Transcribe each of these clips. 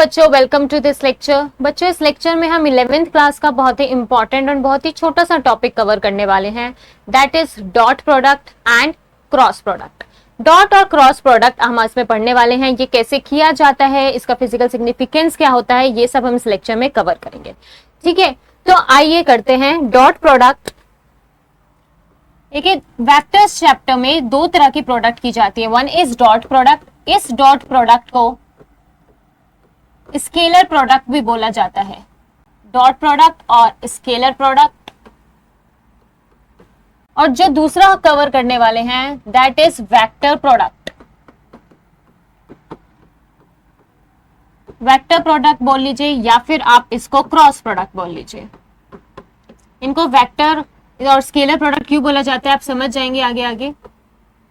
बच्चों, welcome to this lecture. बच्चों, इस लेक्चर में हम 11th क्लास का बहुत ही इंपॉर्टेंट और बहुत ही छोटा सा टॉपिक कवर करने वाले हैं, that is dot product and cross product. Dot और क्रॉस प्रोडक्ट हम इसमें पढ़ने वाले हैं, ये कैसे किया जाता है, इसका फिजिकल सिग्निफिकेंस क्या होता है, ये सब हम इस लेक्चर में कवर करेंगे। ठीक है, तो आइए करते हैं डॉट प्रोडक्ट। देखिए, वेक्टर्स चैप्टर में दो तरह की प्रोडक्ट की जाती है, वन इज डॉट प्रोडक्ट। इस डॉट प्रोडक्ट को स्केलर प्रोडक्ट भी बोला जाता है, डॉट प्रोडक्ट और स्केलर प्रोडक्ट। और जो दूसरा कवर करने वाले हैं that is vector product. Vector product बोल लीजिए या फिर आप इसको क्रॉस प्रोडक्ट बोल लीजिए। इनको वेक्टर और स्केलर प्रोडक्ट क्यों बोला जाता है आप समझ जाएंगे आगे आगे।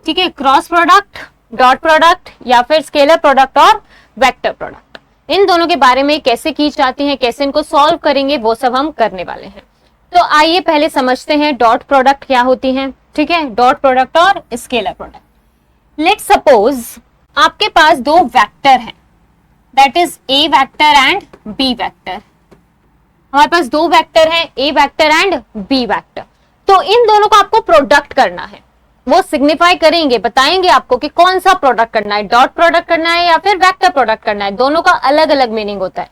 ठीक है, क्रॉस प्रोडक्ट, डॉट प्रोडक्ट या फिर स्केलर प्रोडक्ट और वेक्टर प्रोडक्ट, इन दोनों के बारे में कैसे की जाती हैं, कैसे इनको सॉल्व करेंगे, वो सब हम करने वाले हैं। तो आइए पहले समझते हैं डॉट प्रोडक्ट क्या होती हैं। ठीक है, डॉट प्रोडक्ट और स्केलर प्रोडक्ट। लेट्स सपोज आपके पास दो वेक्टर हैं, that is A vector and B vector. हमारे पास दो वेक्टर हैं, A vector and B vector. तो इन दोनों को आपको प्रोडक्ट करना है, वो सिग्निफाई करेंगे, बताएंगे आपको कि कौन सा प्रोडक्ट करना है, डॉट प्रोडक्ट करना है या फिर वेक्टर प्रोडक्ट करना है। दोनों का अलग अलग मीनिंग होता है।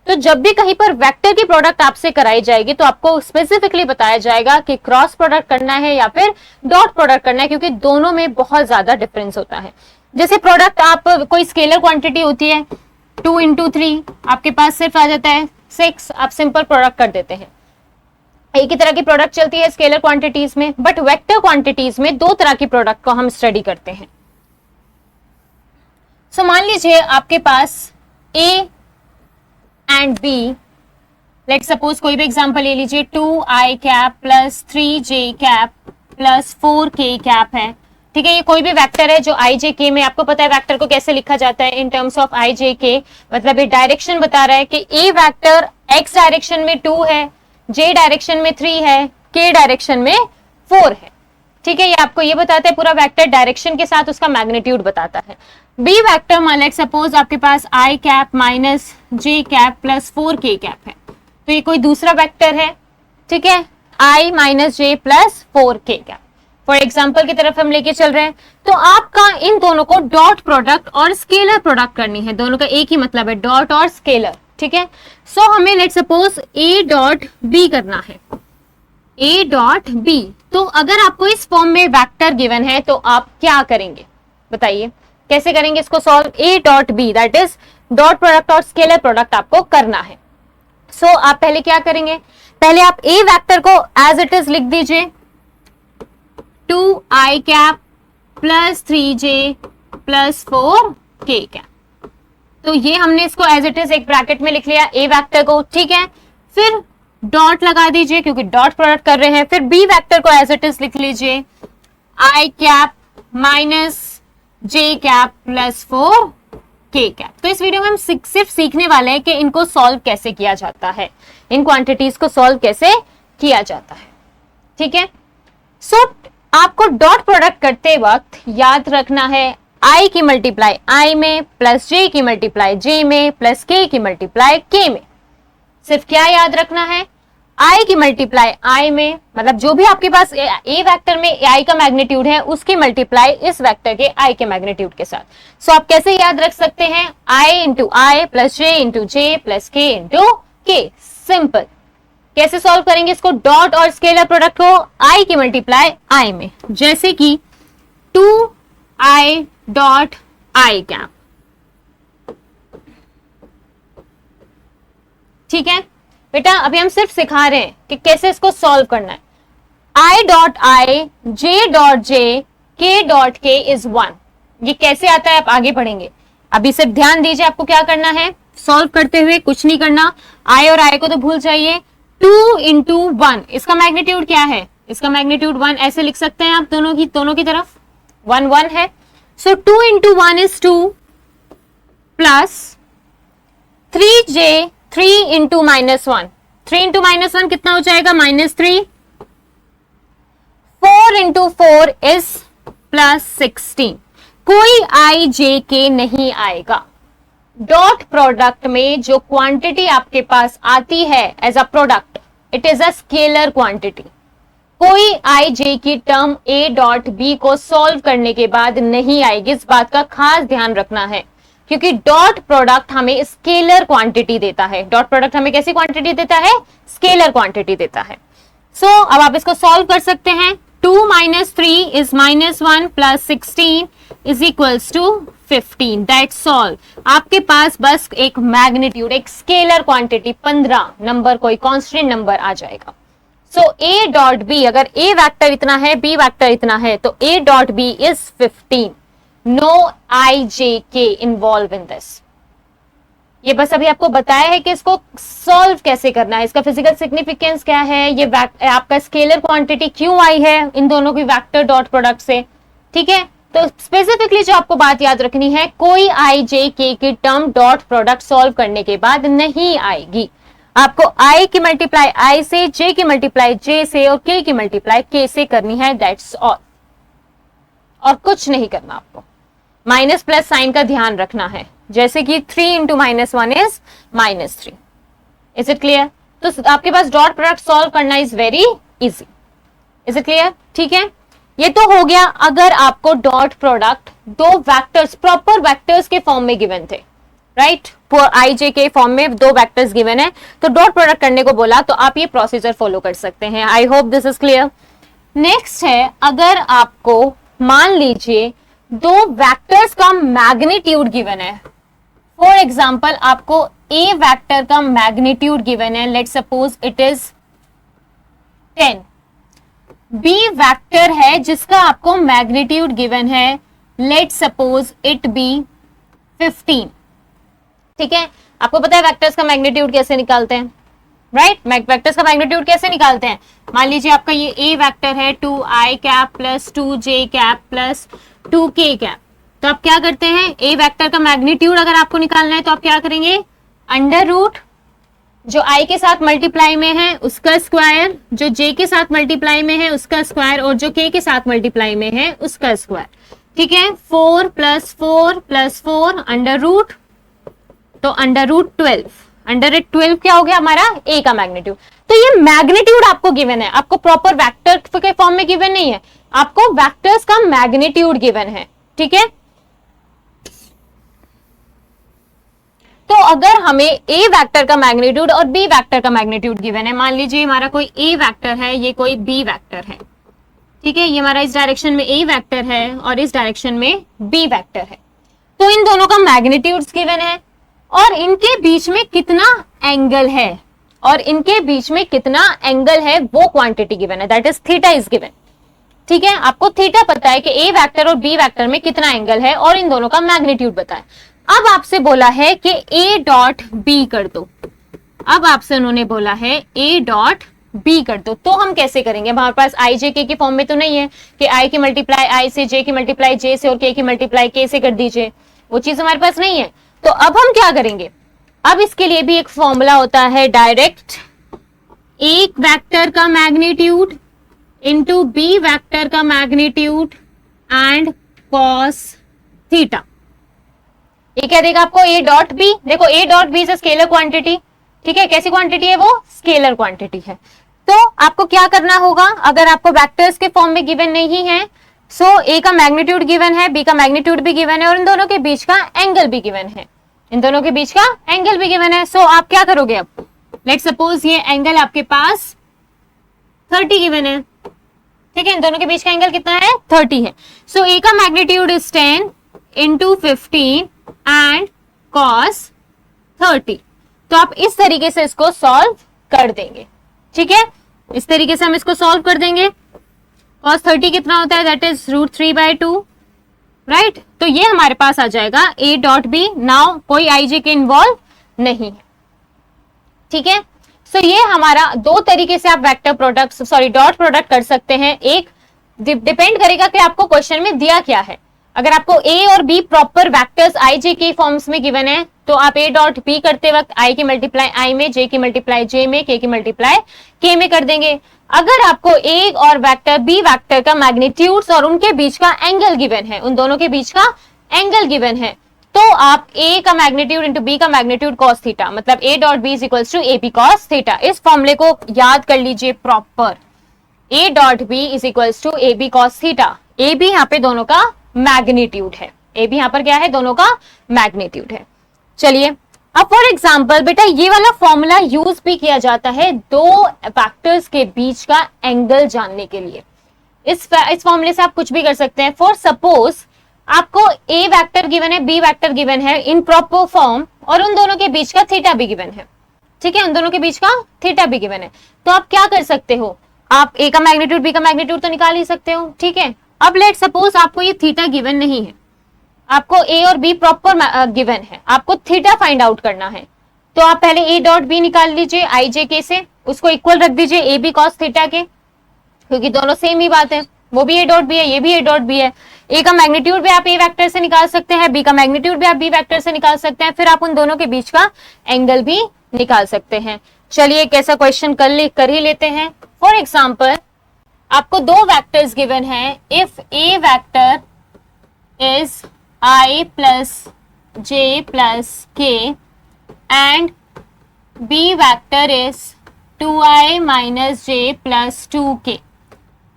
तो जब भी कहीं पर वेक्टर की प्रोडक्ट आपसे कराई जाएगी तो आपको स्पेसिफिकली बताया जाएगा कि क्रॉस प्रोडक्ट करना है या फिर डॉट प्रोडक्ट करना है, क्योंकि दोनों में बहुत ज्यादा डिफरेंस होता है। जैसे प्रोडक्ट, आप कोई स्केलर क्वांटिटी होती है 2 into 3, आपके पास सिर्फ आ जाता है 6, आप सिंपल प्रोडक्ट कर देते हैं। एक ही तरह की प्रोडक्ट चलती है स्केलर क्वांटिटीज में, बट वेक्टर क्वांटिटीज में दो तरह की प्रोडक्ट को हम स्टडी करते हैं। सो मान लीजिए आपके पास A and B, let suppose कोई भी एग्जांपल ले लीजिए, 2i cap plus 3j cap plus 4k cap है। ठीक है, ये कोई भी वेक्टर है जो i j k में, आपको पता है वेक्टर को कैसे लिखा जाता है in terms of i j k, मतलब ये डायरेक्शन बता रहा है कि ए वेक्टर x डायरेक्शन में 2 है, j डायरेक्शन में 3 है, k डायरेक्शन में 4 है। ठीक है, ये आपको ये बताता है, पूरा वेक्टर डायरेक्शन के साथ उसका मैग्नीट्यूड बताता है। b वेक्टर मान लेट सपोज आपके पास i cap minus j cap plus 4k cap है, तो ये कोई दूसरा वेक्टर है। ठीक है, i minus j plus 4k cap for example की तरफ हम लेके चल रहे हैं। तो आपका इन दोनों को डॉट प्रोडक्ट और स्केलर प्रोडक्ट करनी है, दोनों का एक ही मतलब है, डॉट और स्केलर। ठीक है, सो हमें let suppose a dot b करना है, a डॉट b। तो अगर आपको इस फॉर्म में वेक्टर गिवन है तो आप क्या करेंगे, बताइए कैसे करेंगे इसको solve. a dot b that is dot product और स्केलर प्रोडक्ट आपको करना है। सो आप पहले क्या करेंगे, पहले आप a वेक्टर को एज इट इज लिख दीजिए, 2i cap plus 3j plus 4k cap. तो ये हमने इसको एज इट इज एक ब्रैकेट में लिख लिया a वेक्टर को। ठीक है, फिर डॉट लगा दीजिए क्योंकि डॉट प्रोडक्ट कर रहे हैं। फिर b वेक्टर को एज इट इज लिख लीजिए, i cap minus j cap plus 4k cap. तो इस वीडियो में हम सिर्फ सीखने वाले हैं कि इनको सॉल्व कैसे किया जाता है, इन क्वांटिटीज को सॉल्व कैसे किया जाता है। ठीक है, सो आपको डॉट प्रोडक्ट करते वक्त याद रखना है i की मल्टीप्लाई i में प्लस j की मल्टीप्लाई j में प्लस k की मल्टीप्लाई k में। सिर्फ क्या याद रखना है, i की मल्टीप्लाई i में, मतलब जो भी आपके पास a वेक्टर में i का मैग्नीट्यूड है उसकी मल्टीप्लाई इस वेक्टर के i के मैग्नीट्यूड के साथ। सो आप कैसे याद रख सकते हैं, i into I plus j into J plus k into k। Simple. कैसे सॉल्व करेंगे इसको, डॉट और स्केलर प्रोडक्ट को i की मल्टीप्लाई i में, जैसे कि 2i डॉट i कैप। ठीक है बेटा, अभी हम सिर्फ सिखा रहे हैं कि कैसे इसको सॉल्व करना है। i dot i, j dot j, k dot k is 1। ये कैसे आता है आप आगे पढ़ेंगे, अभी सिर्फ ध्यान दीजिए आपको क्या करना है सॉल्व करते हुए, कुछ नहीं करना। i और i को तो भूल जाइए। 2 इंटू 1, इसका मैग्नीट्यूड क्या है, इसका मैग्नीट्यूड 1, ऐसे लिख सकते हैं आप दोनों की तरफ 1 1 है। सो 2 into 1 is 2 plus 3j 3 into minus 1, 3 into minus 1 कितना हो जाएगा, -3। 4 इंटू 4 इज प्लस 16। कोई i j k नहीं आएगा। डॉट प्रोडक्ट में जो क्वांटिटी आपके पास आती है as a product, it is a scalar quantity. कोई आई जे की टर्म ए डॉट बी को सॉल्व करने के बाद नहीं आएगी, इस बात का खास ध्यान रखना है, क्योंकि डॉट प्रोडक्ट हमें स्केलर क्वांटिटी देता है। डॉट प्रोडक्ट हमें कैसी क्वांटिटी देता है? स्केलर क्वांटिटी देता है। सो अब आप इसको सॉल्व कर सकते हैं। 2 - 3 is -1 + 16 is equals to 15। That's all. आपके पास बस एक मैग्नीट्यूड, एक स्केलर क्वांटिटी 15 नंबर, कोई कांस्टेंट नंबर आ जाएगा। सो ए डॉट बी, अगर ए वेक्टर इतना है, बी वेक्टर इतना है, तो A dot B is 15। No I J K involve in this. ये बस अभी आपको बताया है कि इसको सॉल्व कैसे करना है, इसका फिजिकल सिग्निफिकेंस क्या है, ये आपका स्केलर क्वांटिटी क्यों आई है इन दोनों की वेक्टर डॉट प्रोडक्ट से। ठीक है, तो स्पेसिफिकली जो आपको बात याद रखनी है, कोई आई जे के की टर्म डॉट प्रोडक्ट सॉल्व करने के बाद नहीं आएगी। आपको आई की मल्टीप्लाई आई से, जे की मल्टीप्लाई जे से और के की मल्टीप्लाई के से करनी है। दैट्स ऑल, और कुछ नहीं करना आपको। माइनस प्लस साइन का ध्यान रखना है, जैसे कि 3 × -1 इज -3। Is it clear? तो आपके पास डॉट प्रोडक्ट सॉल्व करना is very easy. Is it clear? ठीक है, ये तो हो गया अगर आपको डॉट प्रोडक्ट दो वेक्टर्स, प्रॉपर वेक्टर्स के फॉर्म में गिवन थे, राइट? आई जे के फॉर्म में दो वेक्टर्स गिवन है, तो डॉट प्रोडक्ट करने को बोला तो आप ये प्रोसीजर फॉलो कर सकते हैं। I hope this is clear. Next है, अगर आपको मान लीजिए दो वेक्टर्स का मैग्नीट्यूड गिवन है। फॉर एग्जाम्पल, आपको ए वेक्टर का मैग्नीट्यूड गिवन है, let's suppose it is 10। B vector है जिसका आपको मैग्नीट्यूड गिवन है, लेट्स सपोज इट बी 15। ठीक है, आपको पता है वेक्टर्स का मैग्नीट्यूड कैसे निकालते हैं, राइट? वेक्टर्स का मैग्नीट्यूड कैसे निकालते हैं? मान लीजिए आपका ये ए वेक्टर है 2i cap + 2j cap + 2k cap. तो आप क्या करते हैं, ए वेक्टर का मैग्नीट्यूड अगर आपको निकालना है तो आप क्या करेंगे, अंडर रूट जो i के साथ मल्टीप्लाई में है उसका स्क्वायर, जो j के साथ मल्टीप्लाई में है उसका स्क्वायर, और जो k के साथ मल्टीप्लाई में है उसका स्क्वायर। ठीक है, 4 + 4 + 4 अंडर रूट, तो अंडर रूट 12। अंडर रूट 12 क्या हो गया हमारा? ए का मैग्नीट्यूड। तो ये मैग्नीट्यूड आपको गिवन है, आपको प्रॉपर वेक्टर के फॉर्म में गिवन नहीं है, आपको वेक्टर्स का मैग्नीट्यूड गिवन है। ठीक है, तो अगर हमें ए वेक्टर का मैग्नीट्यूड और बी वेक्टर का मैग्नीट्यूड गिवन है, मान लीजिए हमारा कोई ए वेक्टर है, ये कोई बी वेक्टर है। ठीक है, ये हमारा इस डायरेक्शन में ए वेक्टर है और इस डायरेक्शन में बी वेक्टर है, तो इन दोनों का मैग्नीट्यूड्स गिवन है और इनके बीच में कितना एंगल है, और इनके बीच में कितना एंगल है वो क्वांटिटी गिवन है, that is theta is given. ठीक है, आपको थीटा पता है कि ए वेक्टर और बी वेक्टर में कितना एंगल है और इन दोनों का मैग्नीट्यूड बताए। अब आपसे बोला है कि ए डॉट बी कर दो, अब आपसे उन्होंने बोला है ए डॉट बी कर दो, तो हम कैसे करेंगे? हमारे पास आई जे के फॉर्म में तो नहीं है कि आई की मल्टीप्लाई आई से, जे की मल्टीप्लाई जे से और के की मल्टीप्लाई के से कर दीजिए, वो चीज हमारे पास नहीं है। तो अब हम क्या करेंगे, अब इसके लिए भी एक फॉर्मूला होता है, डायरेक्ट एक वेक्टर का मैग्नीट्यूड इनटू बी वेक्टर का मैग्नीट्यूड एंड कॉस थीटा। ये क्या देगा आपको? A dot B. देखो A dot B is scalar quantity. ठीक है, कैसी क्वांटिटी है वो? स्केलर क्वांटिटी है। तो आपको क्या करना होगा, अगर आपको वेक्टर्स के फॉर्म में गिवन नहीं है, सो ए का मैग्नीट्यूड गिवन है, बी का मैग्नीट्यूड भी गिवन है और इन दोनों के बीच का एंगल भी गिवन है, इन दोनों के बीच का एंगल भी गिवन है। सो आप क्या करोगे, अब लेट्स सपोज ये एंगल आपके पास 30 गिवन है। ठीक है, इन दोनों के बीच का एंगल कितना है? 30 है। सो ए का मैग्नीट्यूड इज 10 × 15 एंड cos 30। तो आप इस तरीके से इसको सॉल्व कर देंगे। ठीक है, इस तरीके से हम इसको सॉल्व कर देंगे। cos 30 कितना होता है? That is √3/2, right? तो ये हमारे पास आ जाएगा a डॉट बी। नाउ कोई आई जे के इन्वॉल्व नहीं है। ठीक है, सो ये हमारा दो तरीके से आप vector product, sorry dot product कर सकते हैं। एक डिपेंड करेगा कि आपको क्वेश्चन में दिया क्या है। अगर आपको ए और बी प्रॉपर वेक्टर्स आई जे के फॉर्म्स में गिवन है, तो आप ए डॉट बी करते वक्त आई की मल्टीप्लाई आई में, जे की मल्टीप्लाई जे में, के की मल्टीप्लाई के में कर देंगे। अगर आपको ए और वेक्टर बी वेक्टर का मैग्नीट्यूड्स और उनके बीच का एंगल गिवन है, उन दोनों के बीच का एंगल गिवन है, तो आप a का मैग्नीट्यूड इंटू b का मैग्नीट्यूड cos थीटा, मतलब a dot B is equals to A B cos theta. इस फॉर्मूले को याद कर लीजिए proper, a dot B is equals to A B cos theta. A B यहाँ पे दोनों का मैग्नीट्यूड है, ए बी यहाँ पर क्या है, दोनों का मैग्नीट्यूड है। चलिए अब फॉर एग्जाम्पल बेटा ये वाला फॉर्मूला यूज भी किया जाता है दो वेक्टर्स के बीच का एंगल जानने के लिए। इस फॉर्मूले से आप कुछ भी कर सकते हैं। फॉर सपोज आपको ए वेक्टर गिवन है, बी वेक्टर गिवन है इन प्रॉपर फॉर्म, और उन दोनों के बीच का थीटा भी गिवन है, ठीक है, उन दोनों के बीच का थीटा भी गिवन है। तो आप क्या कर सकते हो, आप ए का मैग्नीट्यूड बी का मैग्नीट्यूड तो निकाल ही सकते हो, ठीक है। अब लेट सपोज आपको ये थीटा गिवन नहीं है, आपको ए और बी प्रॉपर गिवन है, आपको थीटा फाइंड आउट करना है। तो आप पहले ए डॉट बी निकाल लीजिए आई जे के से, उसको इक्वल रख दीजिए ए बी कॉस थीटा के, क्योंकि दोनों सेम ही बात है, वो भी ए डॉट बी है, ये भी ए डॉट बी है। ए का मैग्नीट्यूड भी आप ए वेक्टर से निकाल सकते हैं, बी का मैग्नीट्यूड भी आप बी वेक्टर से निकाल सकते हैं, फिर आप उन दोनों के बीच का एंगल भी निकाल सकते हैं। चलिए एक ऐसा क्वेश्चन कर ही लेते हैं। फॉर एग्जाम्पल आपको दो वेक्टर्स गिवन है, if A vector is I plus j plus k and b vector is 2i minus j plus 2k।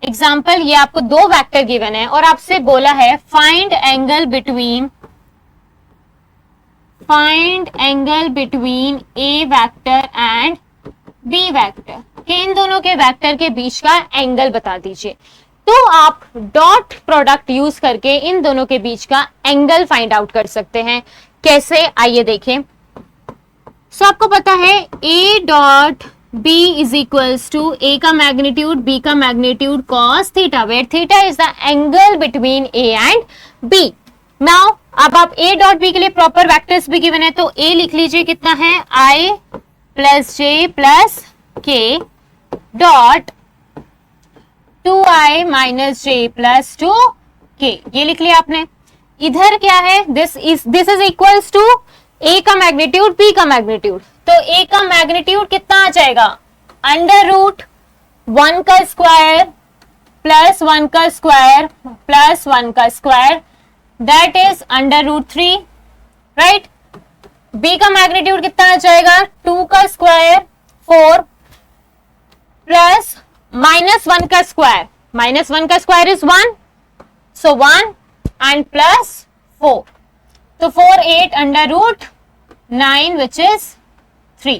Example ये आपको दो वेक्टर गिवन है और आपसे बोला है find angle between A vector and B vector, कि इन दोनों के वेक्टर के बीच का एंगल बता दीजिए। तो आप डॉट प्रोडक्ट यूज करके इन दोनों के बीच का एंगल फाइंड आउट कर सकते हैं। कैसे, आइए देखें। सो आपको पता है a dot b is equals to a का मैग्नीट्यूड b का magnitude cos theta, where theta is the angle between a and b। Now अब आप a डॉट b के लिए प्रॉपर वेक्टर्स भी गिवन है, तो a लिख लीजिए कितना है, i plus j plus k dot 2i minus J plus 2k, ये लिख लिया आपने। इधर क्या है, this is equals to a का मैग्नीट्यूड b का मैग्नीट्यूड, तो a का मैग्नीट्यूड कितना आ जाएगा, अंडर रूट 1 का स्क्वायर प्लस 1 का स्क्वायर प्लस 1 का square, that is under root 3, right. b का मैग्नीट्यूड कितना आ जाएगा, 2 का स्क्वायर 4 प्लस -1 का स्क्वायर, -1 का square is 1, so 1 and plus 4, तो 4 8 अंडर रूट 9 विच इज 3,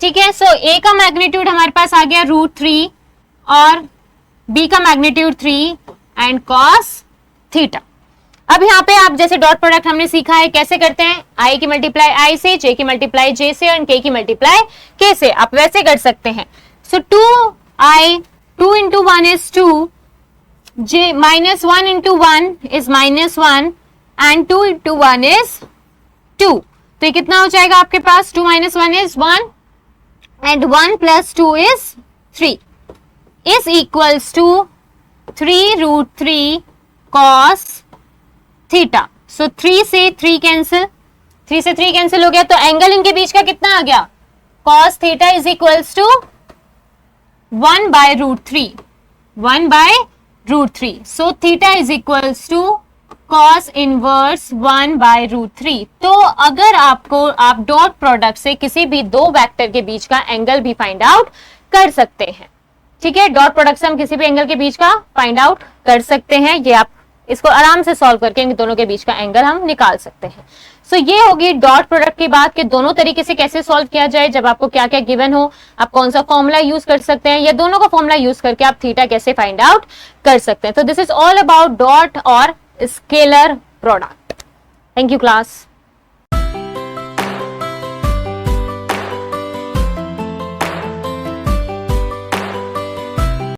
ठीक है। सो a का मैग्नीट्यूड हमारे पास आ गया √3 और b का मैग्नीट्यूड 3 एंड cos थीटा। अब यहाँ पे आप जैसे डॉट प्रोडक्ट हमने सीखा है कैसे करते हैं, i की मल्टीप्लाई i से, j की मल्टीप्लाई j से और k की मल्टीप्लाई k से, आप वैसे कर सकते हैं। सो 2 into 1 is 2, j minus 1 into 1 is -1 and 2 into 1 is 2, तो ये कितना हो जाएगा आपके पास, 2 minus 1 is 1 and 1 plus 2 is 3 is equals to 3√3 cos theta. So 3 से 3 कैंसिल, 3 से 3 कैंसिल हो गया, तो एंगल इनके बीच का कितना आ गया, cos theta is equals to 1 by √3, 1 by √3, so theta is equals to cos inverse 1 by √3। तो अगर आप डॉट प्रोडक्ट से किसी भी दो वेक्टर के बीच का एंगल भी फाइंड आउट कर सकते हैं, ठीक है। डॉट प्रोडक्ट से हम किसी भी एंगल के बीच का फाइंड आउट कर सकते हैं, ये आप इसको आराम से सॉल्व करके इन दोनों के बीच का एंगल हम निकाल सकते हैं। सो ये होगी डॉट प्रोडक्ट की बात कि दोनों तरीके से कैसे सॉल्व किया जाए। जब आपको क्या क्या गिवन हो, आप कौन सा फॉर्मूला यूज कर सकते हैं, या दोनों का फॉर्मूला यूज करके आप थीटा कैसे फाइंड आउट कर सकते हैं। तो this is all about dot और scalar product. Thank you class.